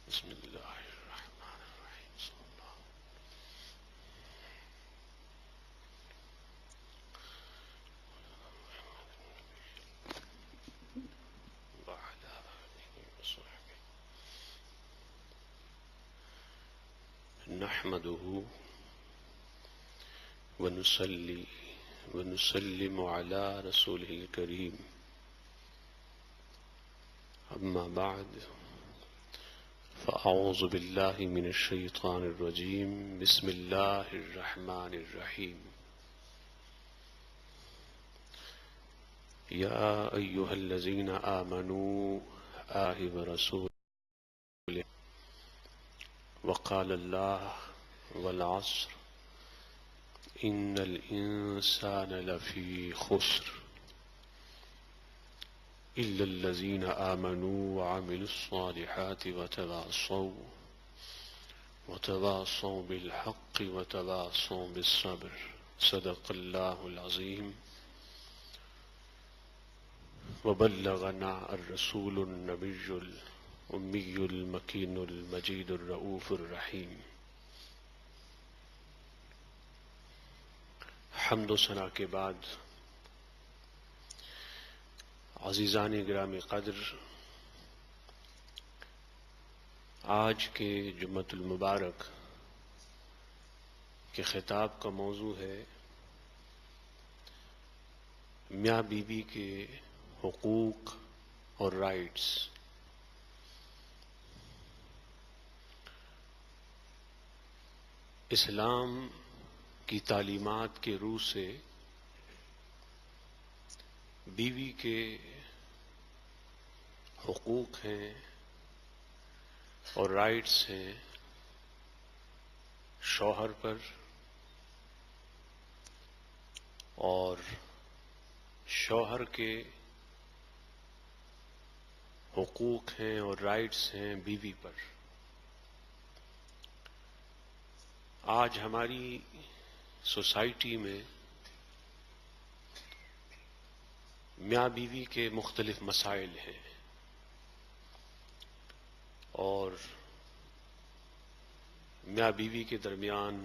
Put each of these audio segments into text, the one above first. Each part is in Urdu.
بسم اللہ الرحمن الرحیم صلی اللہ وعلی آلہ وصحبہ نحمده ونصلي ونسلم على رسوله الكريم أما بعد فأعوذ بالله من الشيطان الرجيم بسم الله الرحمن الرحيم يا أيها الذين آمنوا آه ورسوله وقال الله والعصر إن الإنسان لفي خسر إلا الذين آمنوا وعملوا الصالحات وتواصوا بالحق وتواصوا بالصبر صدق الله العظيم وبلغنا الرسول النبي الأمي المكين المجيد الرؤوف الرحيم حمد و ثنا کے بعد عزیزان گرامی قدر، آج کے جمعۃ المبارک کے خطاب کا موضوع ہے میاں بیوی کے حقوق اور رائٹس۔ اسلام کی تعلیمات کے روح سے بیوی کے حقوق ہیں اور رائٹس ہیں شوہر پر، اور شوہر کے حقوق ہیں اور رائٹس ہیں بیوی پر۔ آج ہماری سوسائٹی میں میاں بیوی کے مختلف مسائل ہیں، اور میاں بیوی کے درمیان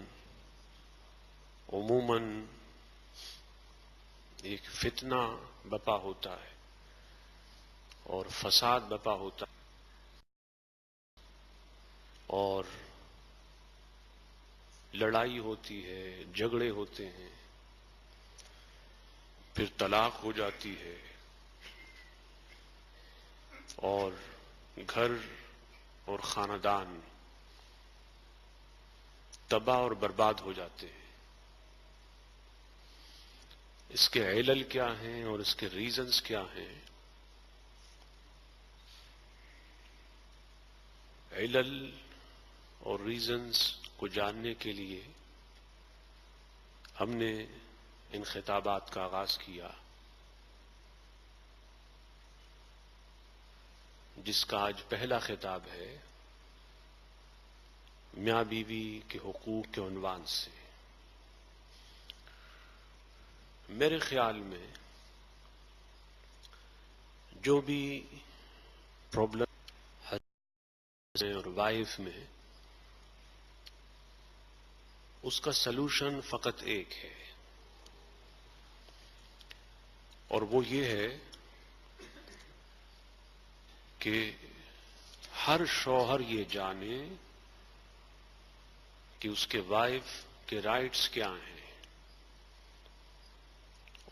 عموماً ایک فتنہ بپا ہوتا ہے اور فساد بپا ہوتا ہے، اور لڑائی ہوتی ہے، جھگڑے ہوتے ہیں، پھر طلاق ہو جاتی ہے، اور گھر اور خاندان تباہ اور برباد ہو جاتے ہیں۔ اس کے علل کیا ہیں اور اس کے ریزنز کیا ہیں؟ علل اور ریزنز کو جاننے کے لیے ہم نے ان خطابات کا آغاز کیا، جس کا آج پہلا خطاب ہے میاں بیوی کے حقوق کے عنوان سے۔ میرے خیال میں جو بھی پرابلم اور وائف میں، اس کا سلوشن فقط ایک ہے، اور وہ یہ ہے کہ ہر شوہر یہ جانے کہ اس کے وائف کے رائٹس کیا ہیں،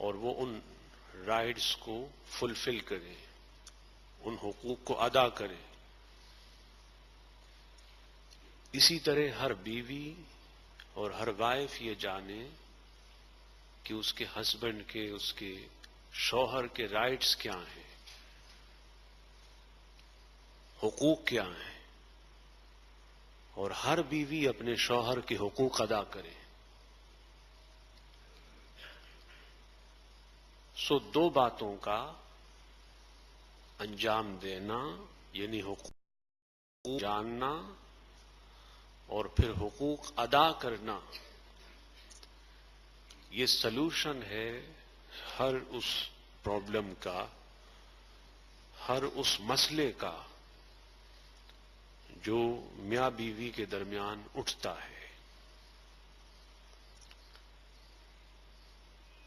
اور وہ ان رائٹس کو فلفل کرے، ان حقوق کو ادا کرے۔ اسی طرح ہر بیوی اور ہر وائف یہ جانے کہ اس کے ہسبینڈ کے، اس کے شوہر کے رائٹس کیا ہیں، حقوق کیا ہیں، اور ہر بیوی اپنے شوہر کے حقوق ادا کرے۔ سو دو باتوں کا انجام دینا، یعنی حقوق جاننا اور پھر حقوق ادا کرنا، یہ سلوشن ہے ہر اس پرابلم کا، ہر اس مسئلے کا جو میاں بیوی کے درمیان اٹھتا ہے،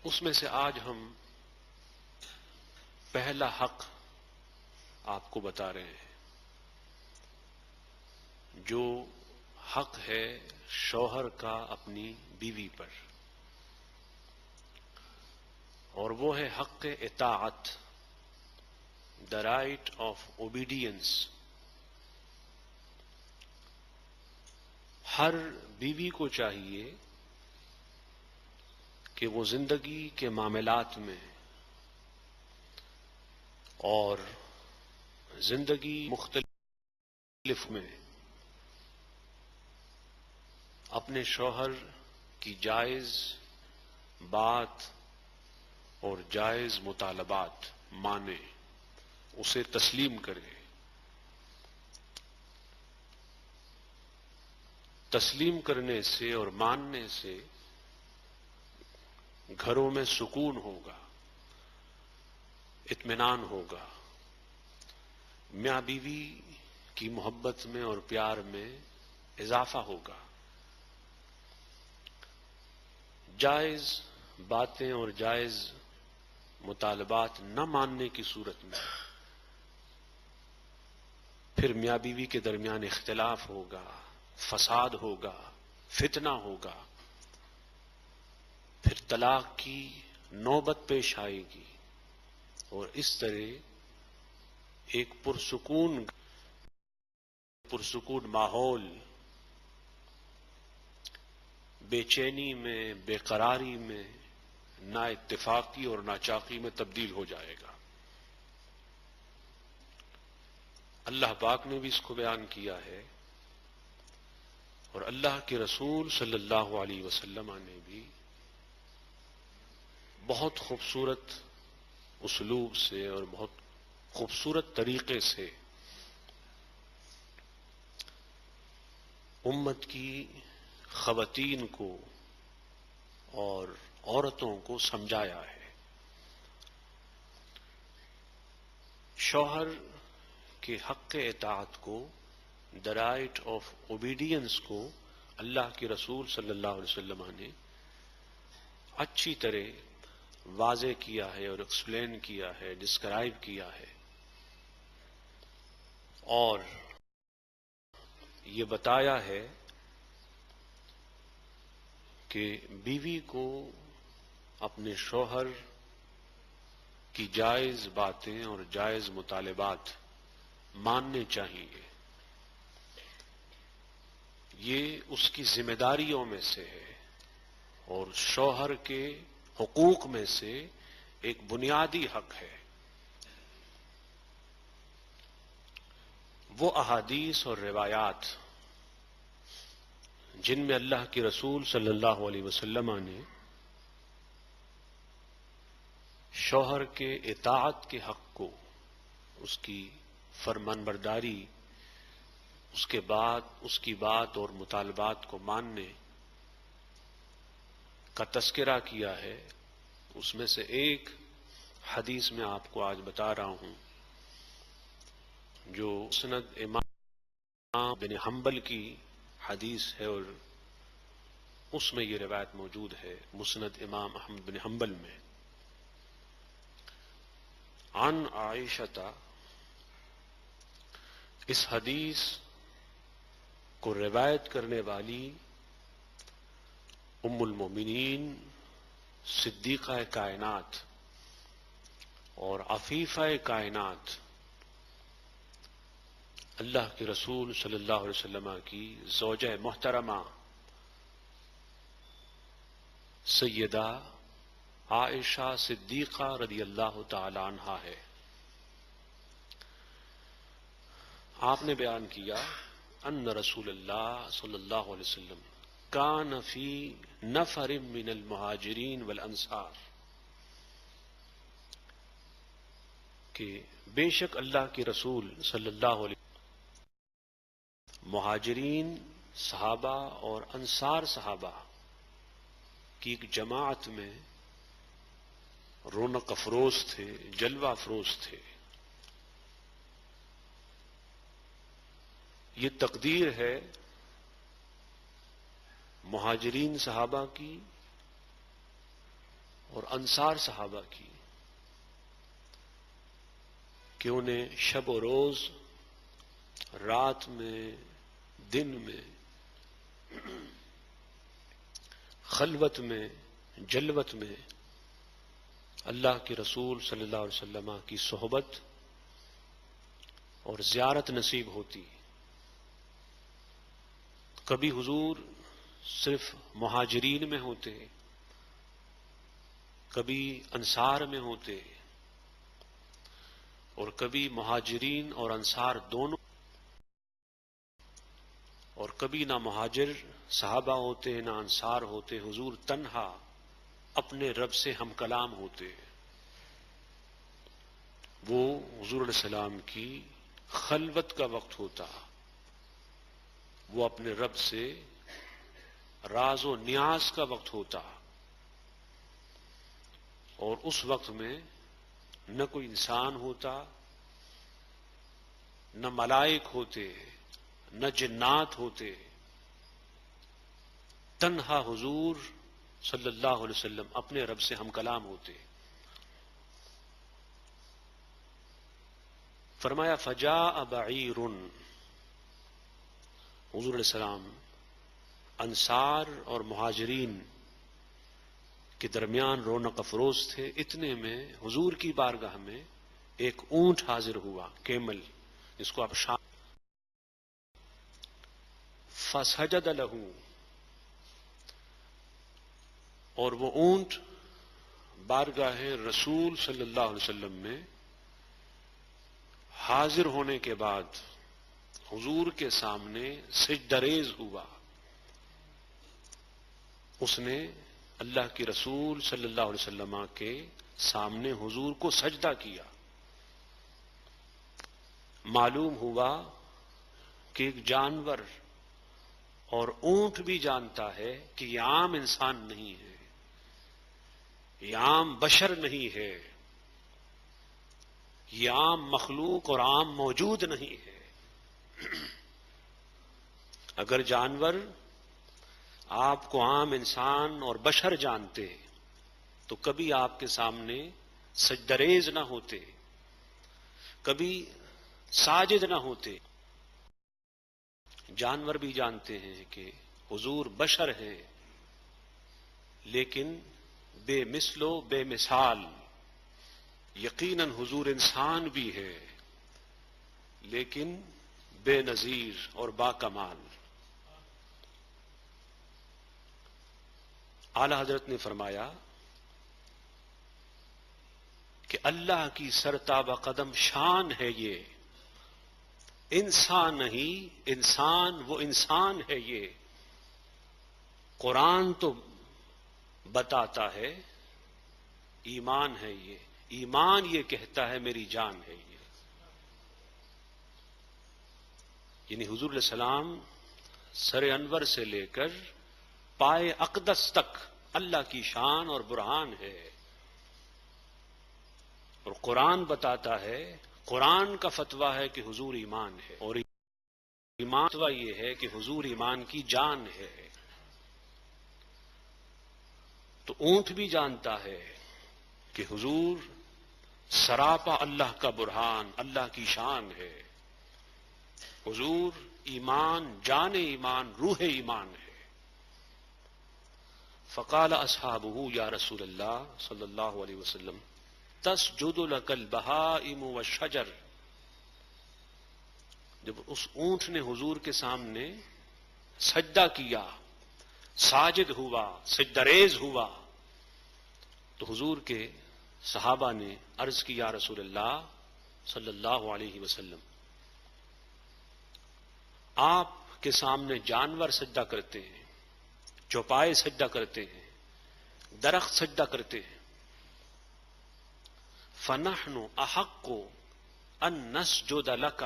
اس میں سے آج ہم پہلا حق آپ کو بتا رہے ہیں، جو حق ہے شوہر کا اپنی بیوی پر، اور وہ ہے حق اطاعت، دا رائٹ آف اوبیڈینس۔ ہر بیوی کو چاہیے کہ وہ زندگی کے معاملات میں اور زندگی مختلف میں اپنے شوہر کی جائز بات اور جائز مطالبات مانے، اسے تسلیم کرے۔ تسلیم کرنے سے اور ماننے سے گھروں میں سکون ہوگا، اطمینان ہوگا، میاں بیوی کی محبت میں اور پیار میں اضافہ ہوگا۔ جائز باتیں اور جائز مطالبات نہ ماننے کی صورت میں پھر میاں بیوی کے درمیان اختلاف ہوگا، فساد ہوگا، فتنہ ہوگا، پھر طلاق کی نوبت پیش آئے گی، اور اس طرح ایک پرسکون ماحول بے چینی میں، بے قراری میں، نا اتفاقی اور ناچاقی میں تبدیل ہو جائے گا۔ اللہ پاک نے بھی اس کو بیان کیا ہے، اور اللہ کے رسول صلی اللہ علیہ وسلم نے بھی بہت خوبصورت اسلوب سے اور بہت خوبصورت طریقے سے امت کی خواتین کو اور عورتوں کو سمجھایا ہے۔ شوہر کے حق اطاعت کو، دا رائٹ آف اوبیڈینس کو اللہ کے رسول صلی اللہ علیہ وسلم نے اچھی طرح واضح کیا ہے اور ایکسپلین کیا ہے، ڈسکرائب کیا ہے، اور یہ بتایا ہے کہ بیوی کو اپنے شوہر کی جائز باتیں اور جائز مطالبات ماننے چاہیے۔ یہ اس کی ذمہ داریوں میں سے ہے اور شوہر کے حقوق میں سے ایک بنیادی حق ہے۔ وہ احادیث اور روایات جن میں اللہ کے رسول صلی اللہ علیہ وسلم نے شوہر کے اطاعت کے حق کو، اس کی فرمانبرداری، اس کے بعد اس کی بات اور مطالبات کو ماننے کا تذکرہ کیا ہے، اس میں سے ایک حدیث میں آپ کو آج بتا رہا ہوں، جو مسند امام بن حنبل کی حدیث ہے، اور اس میں یہ روایت موجود ہے مسند امام احمد بن حنبل میں۔ عن عائشہ، اس حدیث کو روایت کرنے والی ام المومنین صدیقہ کائنات اور عفیفہ کائنات اللہ کے رسول صلی اللہ علیہ وسلم کی زوجہ محترمہ سیدہ عائشہ صدیقہ رضی اللہ تعالی عنہا ہے۔ آپ نے بیان کیا ان رسول اللہ صلی اللہ علیہ وسلم کان فی نفر من المہاجرین والانصار، کہ بے شک اللہ کے رسول صلی اللہ علیہ مہاجرین صحابہ اور انصار صحابہ کی ایک جماعت میں رونق افروز تھے، جلوہ افروز تھے۔ یہ تقدیر ہے مہاجرین صحابہ کی اور انصار صحابہ کی کہ انہیں شب و روز، رات میں، دن میں، خلوت میں، جلوت میں اللہ کے رسول صلی اللہ علیہ وسلم کی صحبت اور زیارت نصیب ہوتی۔ کبھی حضور صرف مہاجرین میں ہوتے، کبھی انصار میں ہوتے، اور کبھی مہاجرین اور انصار دونوں، اور کبھی نہ مہاجر صحابہ ہوتے نہ انصار ہوتے، حضور تنہا اپنے رب سے ہم کلام ہوتے۔ وہ حضور علیہ السلام کی خلوت کا وقت ہوتا، وہ اپنے رب سے راز و نیاز کا وقت ہوتا، اور اس وقت میں نہ کوئی انسان ہوتا، نہ ملائک ہوتے، نہ جنات ہوتے، تنہا حضور صلی اللہ علیہ وسلم اپنے رب سے ہم کلام ہوتے۔ فرمایا فجاء بعیر، حضور علیہ السلام انصار اور مہاجرین کے درمیان رونق افروز تھے، اتنے میں حضور کی بارگاہ میں ایک اونٹ حاضر ہوا، کیمل، جس کو آپ شام، فسجد لہ، اور وہ اونٹ بارگاہ رسول صلی اللہ علیہ وسلم میں حاضر ہونے کے بعد حضور کے سامنے سجدریز ہوا۔ اس نے اللہ کے رسول صلی اللہ علیہ وسلم کے سامنے حضور کو سجدہ کیا۔ معلوم ہوا کہ ایک جانور، اور اونٹ بھی جانتا ہے کہ یہ عام انسان نہیں ہے، یہ عام بشر نہیں ہے، یہ عام مخلوق اور عام موجود نہیں ہے۔ اگر جانور آپ کو عام انسان اور بشر جانتے تو کبھی آپ کے سامنے سجدریز نہ ہوتے، کبھی ساجد نہ ہوتے۔ جانور بھی جانتے ہیں کہ حضور بشر ہیں، لیکن بے مثل و بے مثال، یقیناً حضور انسان بھی ہے لیکن بے نظیر اور با کمال۔ اعلی حضرت نے فرمایا کہ اللہ کی سرتابہ قدم شان ہے یہ، انسان نہیں، انسان وہ انسان ہے یہ۔ قرآن تو بتاتا ہے ایمان ہے یہ، ایمان یہ کہتا ہے میری جان ہے یہ۔ یعنی حضور علیہ السلام سر انور سے لے کر پائے اقدس تک اللہ کی شان اور برہان ہے، اور قرآن بتاتا ہے، قرآن کا فتویٰ ہے کہ حضور ایمان ہے، اور ایمان فتویٰ یہ ہے کہ حضور ایمان کی جان ہے۔ تو اونٹ بھی جانتا ہے کہ حضور سراپا اللہ کا برہان، اللہ کی شان ہے، حضور ایمان، جان ایمان، روح ایمان ہے۔ فقال اصحابہ یا رسول اللہ صلی اللہ علیہ وسلم تسجد لک البہائم والشجر، جب اس اونٹ نے حضور کے سامنے سجدہ کیا، ساجد ہوا، سجدریز ہوا، تو حضور کے صحابہ نے عرض کی یا رسول اللہ صلی اللہ علیہ وسلم، آپ کے سامنے جانور سجدہ کرتے ہیں، چوپائے سجدہ کرتے ہیں، درخت سجدہ کرتے ہیں، فنحن احق ان نسجد لک،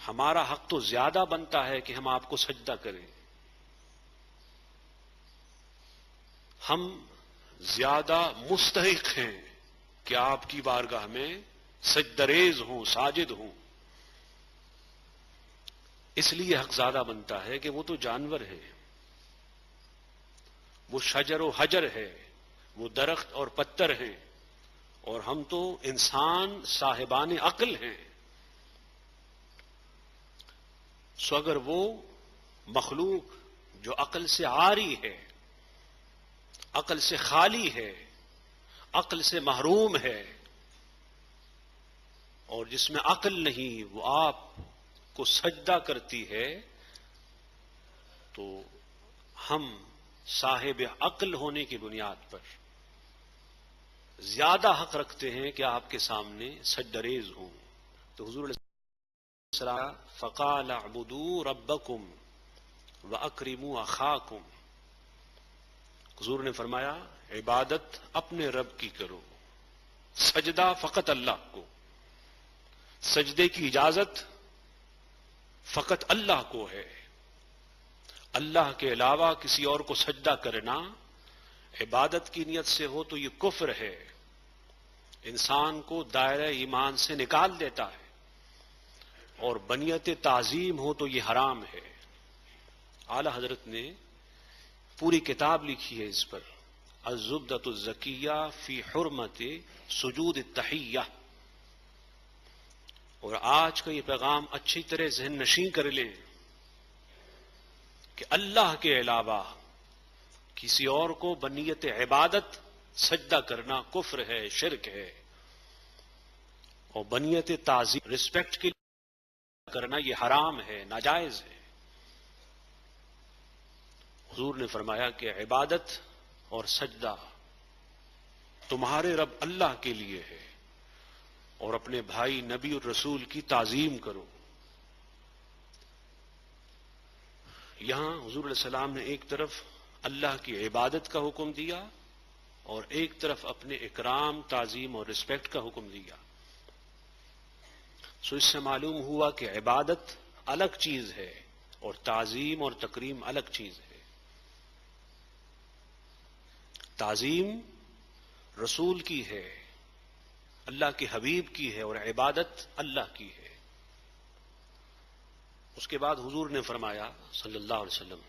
ہمارا حق تو زیادہ بنتا ہے کہ ہم آپ کو سجدہ کریں، ہم زیادہ مستحق ہیں کہ آپ کی بارگاہ میں سجدریز ہوں، ساجد ہوں۔ اس لیے حق زیادہ بنتا ہے کہ وہ تو جانور ہے، وہ شجر و حجر ہے، وہ درخت اور پتھر ہیں، اور ہم تو انسان صاحبان عقل ہیں. سو اگر وہ مخلوق جو عقل سے عاری ہے، عقل سے خالی ہے، عقل سے محروم ہے، اور جس میں عقل نہیں وہ آپ کو سجدہ کرتی ہے، تو ہم صاحب عقل ہونے کی بنیاد پر زیادہ حق رکھتے ہیں کہ آپ کے سامنے سجدریز ہوں. تو حضور علیہ السلام فقال اعبدوا ربکم واکرموا اخاکم، حضور نے فرمایا عبادت اپنے رب کی کرو، سجدہ فقط اللہ کو، سجدے کی اجازت فقط اللہ کو ہے. اللہ کے علاوہ کسی اور کو سجدہ کرنا عبادت کی نیت سے ہو تو یہ کفر ہے، انسان کو دائرہ ایمان سے نکال دیتا ہے، اور بنیت تعظیم ہو تو یہ حرام ہے. اعلی حضرت نے پوری کتاب لکھی ہے اس پر، الزبدۃ الزکیہ فی حرمت سجود التحیہ، اور آج کا یہ پیغام اچھی طرح ذہن نشین کر لیں کہ اللہ کے علاوہ کسی اور کو بنیت عبادت سجدہ کرنا کفر ہے، شرک ہے، اور بنیت تعظیم رسپیکٹ کے لیے کرنا یہ حرام ہے، ناجائز ہے. حضور نے فرمایا کہ عبادت اور سجدہ تمہارے رب اللہ کے لیے ہے، اور اپنے بھائی نبی اور رسول کی تعظیم کرو. یہاں حضور علیہ السلام نے ایک طرف اللہ کی عبادت کا حکم دیا اور ایک طرف اپنے اکرام، تعظیم اور رسپیکٹ کا حکم دیا. سو اس سے معلوم ہوا کہ عبادت الگ چیز ہے اور تعظیم اور تکریم الگ چیز ہے. تعظیم رسول کی ہے، اللہ کے حبیب کی ہے، اور عبادت اللہ کی ہے. اس کے بعد حضور نے فرمایا صلی اللہ علیہ وسلم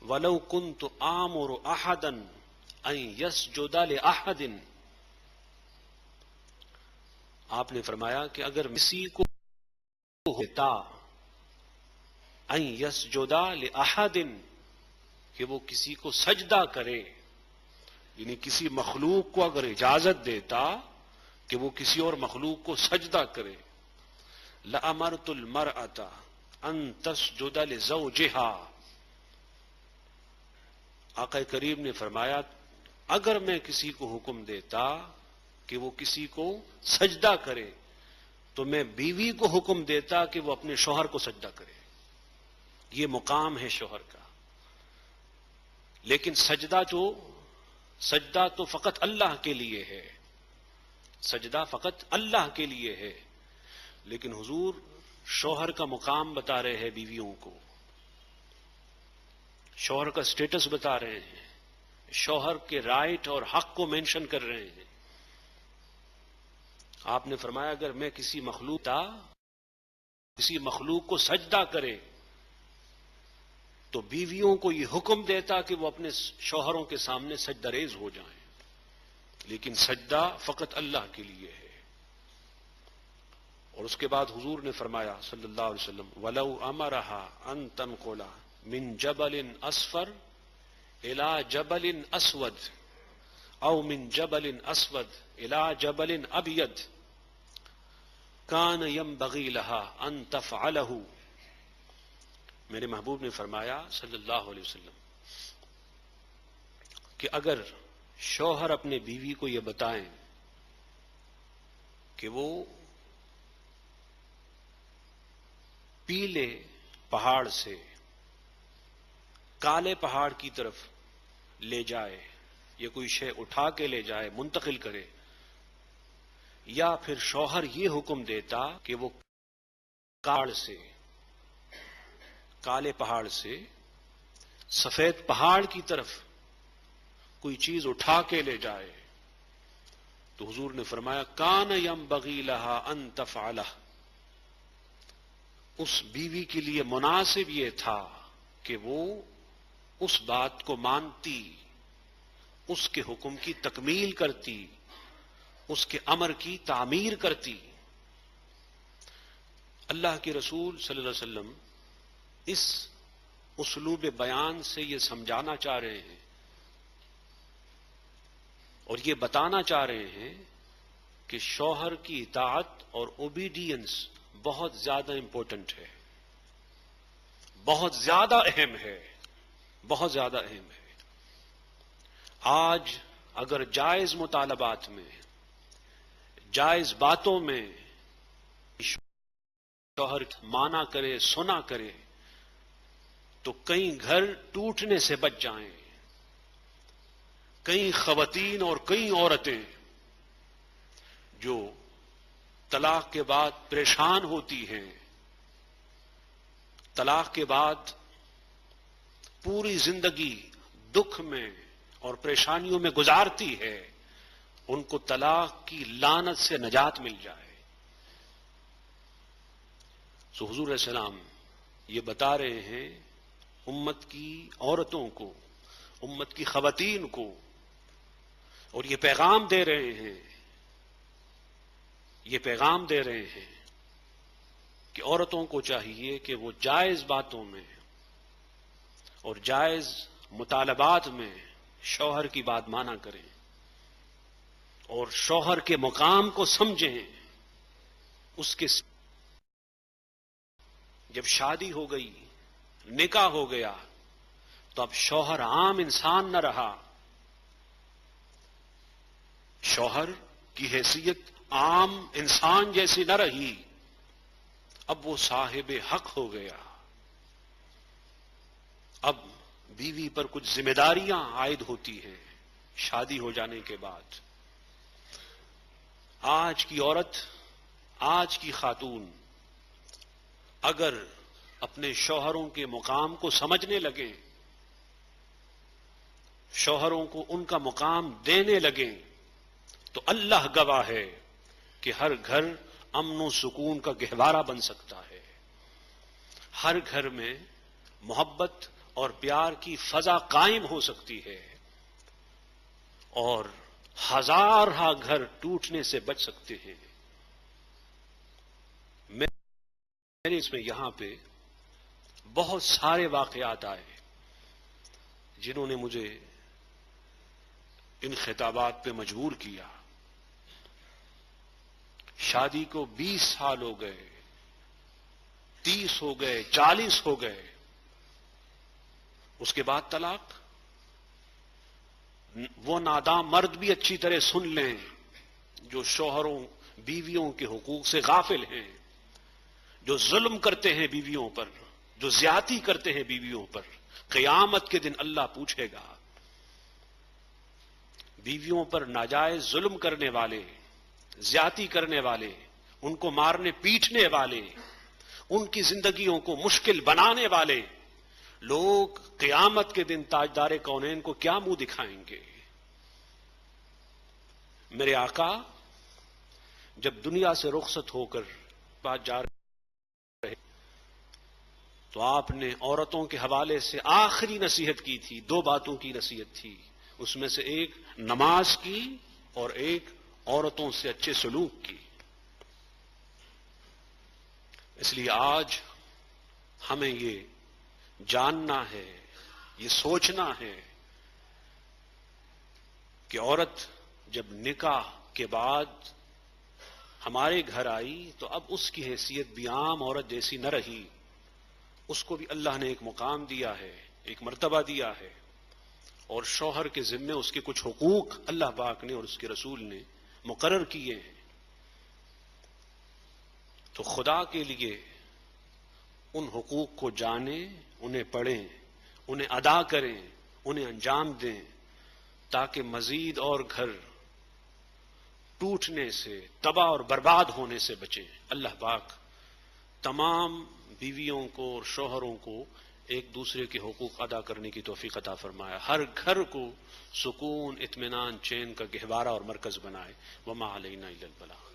وَلَوْ كُنْتُ آمُرُ أَحَدًا أَن يَسْجُدَ لِأَحَدٍ، آپ نے فرمایا کہ اگر کسی کو ہوتا أَن يَسْجُدَ لِأَحَدٍ کہ وہ کسی کو سجدہ کرے، یعنی کسی مخلوق کو اگر اجازت دیتا کہ وہ کسی اور مخلوق کو سجدہ کرے، لَأَمَرْتُ الْمَرْأَةَ أَن تَسْجُدَ لِزَوْجِهَا، آقا کریم نے فرمایا اگر میں کسی کو حکم دیتا کہ وہ کسی کو سجدہ کرے تو میں بیوی کو حکم دیتا کہ وہ اپنے شوہر کو سجدہ کرے. یہ مقام ہے شوہر کا. لیکن سجدہ تو فقط اللہ کے لیے ہے، سجدہ فقط اللہ کے لیے ہے. لیکن حضور شوہر کا مقام بتا رہے ہیں بیویوں کو، شوہر کا سٹیٹس بتا رہے ہیں، شوہر کے رائٹ اور حق کو مینشن کر رہے ہیں. آپ نے فرمایا اگر میں کسی مخلوق کو سجدہ کرے تو بیویوں کو یہ حکم دیتا کہ وہ اپنے شوہروں کے سامنے سجدہ ریز ہو جائیں. لیکن سجدہ فقط اللہ کے لیے ہے. اور اس کے بعد حضور نے فرمایا صلی اللہ علیہ وسلم وَلَوْ أَمَرَهَا أَن تَنْقُلَ مِن جَبَلٍ أَصْفَرٍ إِلَى جَبَلٍ أَسْوَدٍ أَوْ مِن جَبَلٍ أَسْوَدٍ إِلَى جَبَلٍ أَبْيَضٍ كَانَ يَنبَغِي لَهَا أَن تَفْعَلَهُ، میرے محبوب نے فرمایا صلی اللہ علیہ وسلم کہ اگر شوہر اپنے بیوی کو یہ بتائیں کہ وہ پیلے پہاڑ سے کالے پہاڑ کی طرف لے جائے، یا کوئی شے اٹھا کے لے جائے، منتقل کرے، یا پھر شوہر یہ حکم دیتا کہ وہ کالے پہاڑ سے سفید پہاڑ کی طرف کوئی چیز اٹھا کے لے جائے، تو حضور نے فرمایا کان ینبغی لہا ان تفعلہ، اس بیوی کے لیے مناسب یہ تھا کہ وہ اس بات کو مانتی، اس کے حکم کی تکمیل کرتی، اس کے امر کی تعمیر کرتی۔ اللہ کے رسول صلی اللہ علیہ وسلم اس اسلوب بیان سے یہ سمجھانا چاہ رہے ہیں اور یہ بتانا چاہ رہے ہیں کہ شوہر کی اطاعت اور اوبیڈینس بہت زیادہ امپورٹنٹ ہے، بہت زیادہ اہم ہے، بہت زیادہ اہم ہے۔ آج اگر جائز مطالبات میں، جائز باتوں میں شوہر مانا کرے، سنا کرے تو کئی گھر ٹوٹنے سے بچ جائیں، کئی خواتین اور کئی عورتیں جو طلاق کے بعد پریشان ہوتی ہیں، طلاق کے بعد پوری زندگی دکھ میں اور پریشانیوں میں گزارتی ہے، ان کو طلاق کی لعنت سے نجات مل جائے۔ سو حضور علیہ السلام یہ بتا رہے ہیں امت کی عورتوں کو، امت کی خواتین کو، اور یہ پیغام دے رہے ہیں، یہ پیغام دے رہے ہیں کہ عورتوں کو چاہیے کہ وہ جائز باتوں میں اور جائز مطالبات میں شوہر کی بات مانا کریں اور شوہر کے مقام کو سمجھیں۔ اس کے جب شادی ہو گئی، نکاح ہو گیا، تو اب شوہر عام انسان نہ رہا، شوہر کی حیثیت عام انسان جیسی نہ رہی، اب وہ صاحب حق ہو گیا۔ اب بیوی پر کچھ ذمہ داریاں عائد ہوتی ہیں شادی ہو جانے کے بعد۔ آج کی عورت، آج کی خاتون اگر اپنے شوہروں کے مقام کو سمجھنے لگیں، شوہروں کو ان کا مقام دینے لگیں، تو اللہ گواہ ہے کہ ہر گھر امن و سکون کا گہوارہ بن سکتا ہے، ہر گھر میں محبت اور پیار کی فضا قائم ہو سکتی ہے، اور ہزارہ گھر ٹوٹنے سے بچ سکتے ہیں۔ میں نے اس میں یہاں پہ بہت سارے واقعات آئے جنہوں نے مجھے ان خطابات پہ مجبور کیا۔ شادی کو 20 سال ہو گئے، 30 ہو گئے، 40 ہو گئے، اس کے بعد طلاق۔ وہ نادام مرد بھی اچھی طرح سن لیں جو شوہروں بیویوں کے حقوق سے غافل ہیں، جو ظلم کرتے ہیں بیویوں پر، جو زیادتی کرتے ہیں بیویوں پر، قیامت کے دن اللہ پوچھے گا۔ بیویوں پر ناجائز ظلم کرنے والے، زیادتی کرنے والے، ان کو مارنے پیٹنے والے، ان کی زندگیوں کو مشکل بنانے والے لوگ قیامت کے دن تاجدار کونین کو کیا منہ دکھائیں گے؟ میرے آقا جب دنیا سے رخصت ہو کر بات جا رہے تو آپ نے عورتوں کے حوالے سے آخری نصیحت کی تھی، 2 باتوں کی نصیحت تھی، اس میں سے ایک نماز کی اور ایک عورتوں سے اچھے سلوک کی۔ اس لیے آج ہمیں یہ جاننا ہے، یہ سوچنا ہے کہ عورت جب نکاح کے بعد ہمارے گھر آئی تو اب اس کی حیثیت بھی عام عورت جیسی نہ رہی، اس کو بھی اللہ نے ایک مقام دیا ہے، ایک مرتبہ دیا ہے، اور شوہر کے ذمے اس کے کچھ حقوق اللہ پاک نے اور اس کے رسول نے مقرر کیے ہیں۔ تو خدا کے لیے ان حقوق کو جانیں، انہیں پڑھیں، انہیں ادا کریں، انہیں انجام دیں، تاکہ مزید اور گھر ٹوٹنے سے، تباہ اور برباد ہونے سے بچیں۔ اللہ پاک تمام بیویوں کو اور شوہروں کو ایک دوسرے کے حقوق ادا کرنے کی توفیق عطا فرمائے، ہر گھر کو سکون، اطمینان، چین کا گہوارہ اور مرکز بنائے۔ وما علینا الا البلاغ۔